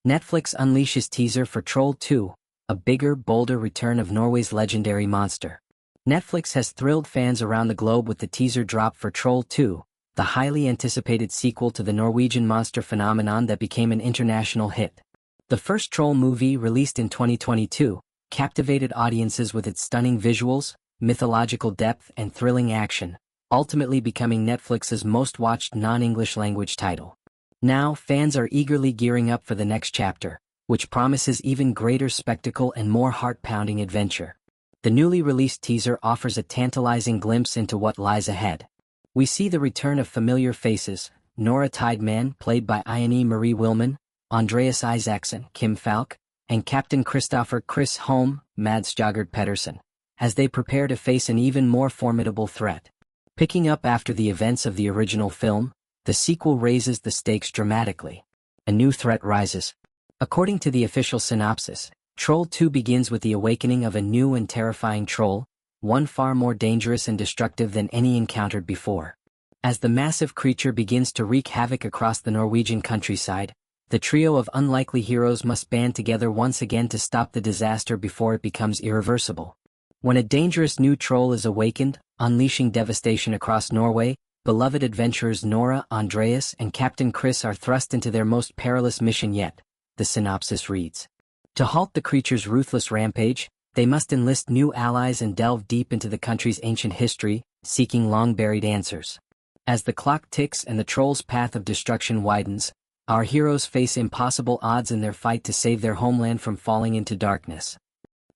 Netflix unleashes teaser for Troll 2, a bigger, bolder return of Norway's legendary monster. Netflix has thrilled fans around the globe with the teaser drop for Troll 2, the highly anticipated sequel to the Norwegian monster phenomenon that became an international hit. The first Troll movie, released in 2022, captivated audiences with its stunning visuals, mythological depth, and thrilling action, ultimately becoming Netflix's most-watched non-English language title. Now, fans are eagerly gearing up for the next chapter, which promises even greater spectacle and more heart-pounding adventure. The newly released teaser offers a tantalizing glimpse into what lies ahead. We see the return of familiar faces: Nora Tideman, played by Ine Marie Wilmann, Andreas Isaacson, Kim Falck, and Captain Kris Mads Sjøgård Pettersen, as they prepare to face an even more formidable threat. Picking up after the events of the original film, the sequel raises the stakes dramatically. A new threat rises. According to the official synopsis, Troll 2 begins with the awakening of a new and terrifying troll, one far more dangerous and destructive than any encountered before. As the massive creature begins to wreak havoc across the Norwegian countryside, the trio of unlikely heroes must band together once again to stop the disaster before it becomes irreversible. When a dangerous new troll is awakened, unleashing devastation across Norway, beloved adventurers Nora, Andreas, and Captain Kris are thrust into their most perilous mission yet, the synopsis reads. To halt the creature's ruthless rampage, they must enlist new allies and delve deep into the country's ancient history, seeking long-buried answers. As the clock ticks and the troll's path of destruction widens, our heroes face impossible odds in their fight to save their homeland from falling into darkness.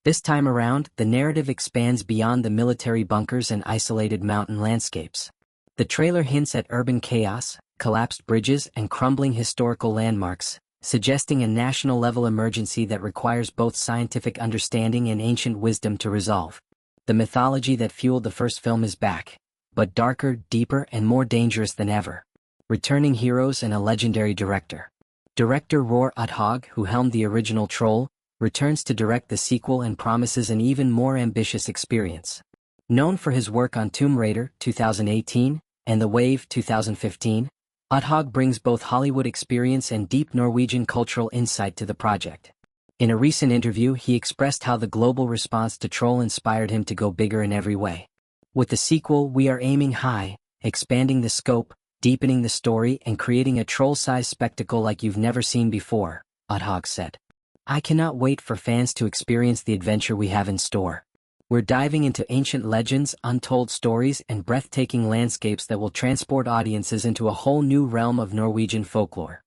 This time around, the narrative expands beyond the military bunkers and isolated mountain landscapes. The trailer hints at urban chaos, collapsed bridges, and crumbling historical landmarks, suggesting a national-level emergency that requires both scientific understanding and ancient wisdom to resolve. The mythology that fueled the first film is back, but darker, deeper, and more dangerous than ever. Returning heroes and a legendary director. Director Roar Uthaug, who helmed the original Troll, returns to direct the sequel and promises an even more ambitious experience. Known for his work on Tomb Raider 2018 and The Wave 2015, Uthaug brings both Hollywood experience and deep Norwegian cultural insight to the project. In a recent interview, he expressed how the global response to Troll inspired him to go bigger in every way. With the sequel, we are aiming high, expanding the scope, deepening the story, and creating a troll-sized spectacle like you've never seen before, Uthaug said. I cannot wait for fans to experience the adventure we have in store. We're diving into ancient legends, untold stories, and breathtaking landscapes that will transport audiences into a whole new realm of Norwegian folklore.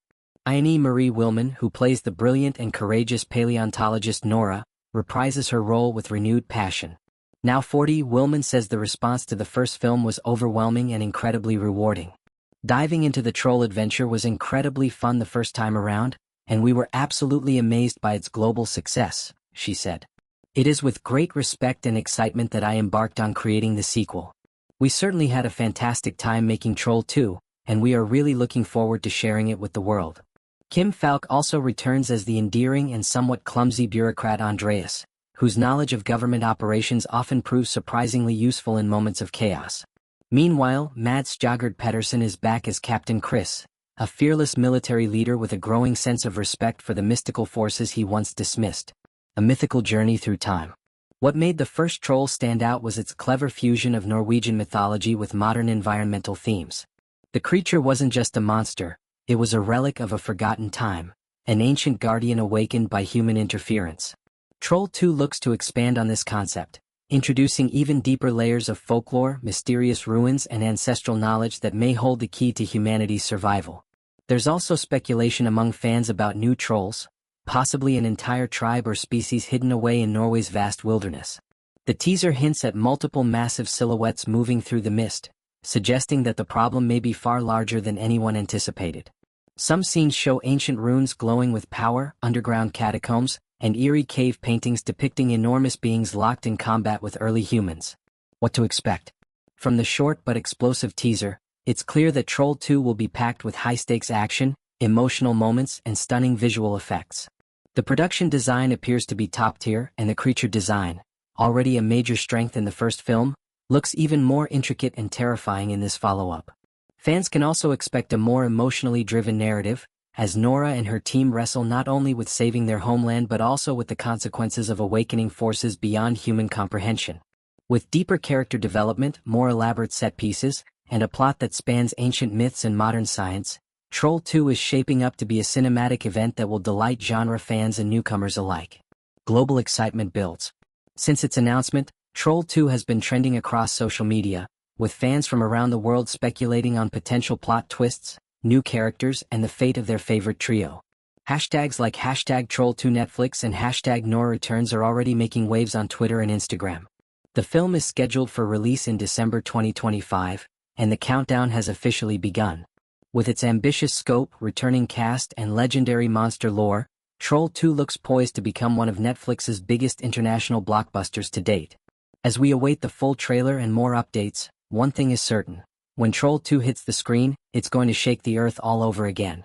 Ine Marie Wilmann, who plays the brilliant and courageous paleontologist Nora, reprises her role with renewed passion. Now 40, Wilmann says the response to the first film was overwhelming and incredibly rewarding. Diving into the troll adventure was incredibly fun the first time around, and we were absolutely amazed by its global success, she said. It is with great respect and excitement that I embarked on creating the sequel. We certainly had a fantastic time making Troll 2, and we are really looking forward to sharing it with the world. Kim Falck also returns as the endearing and somewhat clumsy bureaucrat Andreas, whose knowledge of government operations often proves surprisingly useful in moments of chaos. Meanwhile, Mads Sjøgård Pettersen is back as Captain Kris, a fearless military leader with a growing sense of respect for the mystical forces he once dismissed. A mythical journey through time. What made the first Troll stand out was its clever fusion of Norwegian mythology with modern environmental themes. The creature wasn't just a monster, it was a relic of a forgotten time, an ancient guardian awakened by human interference. Troll 2 looks to expand on this concept, introducing even deeper layers of folklore, mysterious ruins, and ancestral knowledge that may hold the key to humanity's survival. There's also speculation among fans about new trolls, possibly an entire tribe or species hidden away in Norway's vast wilderness. The teaser hints at multiple massive silhouettes moving through the mist, suggesting that the problem may be far larger than anyone anticipated. Some scenes show ancient ruins glowing with power, underground catacombs, and eerie cave paintings depicting enormous beings locked in combat with early humans. What to expect? From the short but explosive teaser, it's clear that Troll 2 will be packed with high-stakes action, emotional moments, and stunning visual effects. The production design appears to be top-tier, and the creature design, already a major strength in the first film, looks even more intricate and terrifying in this follow-up. Fans can also expect a more emotionally driven narrative, as Nora and her team wrestle not only with saving their homeland but also with the consequences of awakening forces beyond human comprehension. With deeper character development, more elaborate set pieces, and a plot that spans ancient myths and modern science, Troll 2 is shaping up to be a cinematic event that will delight genre fans and newcomers alike. Global excitement builds. Since its announcement, Troll 2 has been trending across social media, with fans from around the world speculating on potential plot twists, new characters, and the fate of their favorite trio. Hashtags like #Troll2Netflix and #NoraReturns are already making waves on Twitter and Instagram. The film is scheduled for release in December 2025, and the countdown has officially begun. With its ambitious scope, returning cast, and legendary monster lore, Troll 2 looks poised to become one of Netflix's biggest international blockbusters to date. As we await the full trailer and more updates, one thing is certain. When Troll 2 hits the screen, it's going to shake the earth all over again.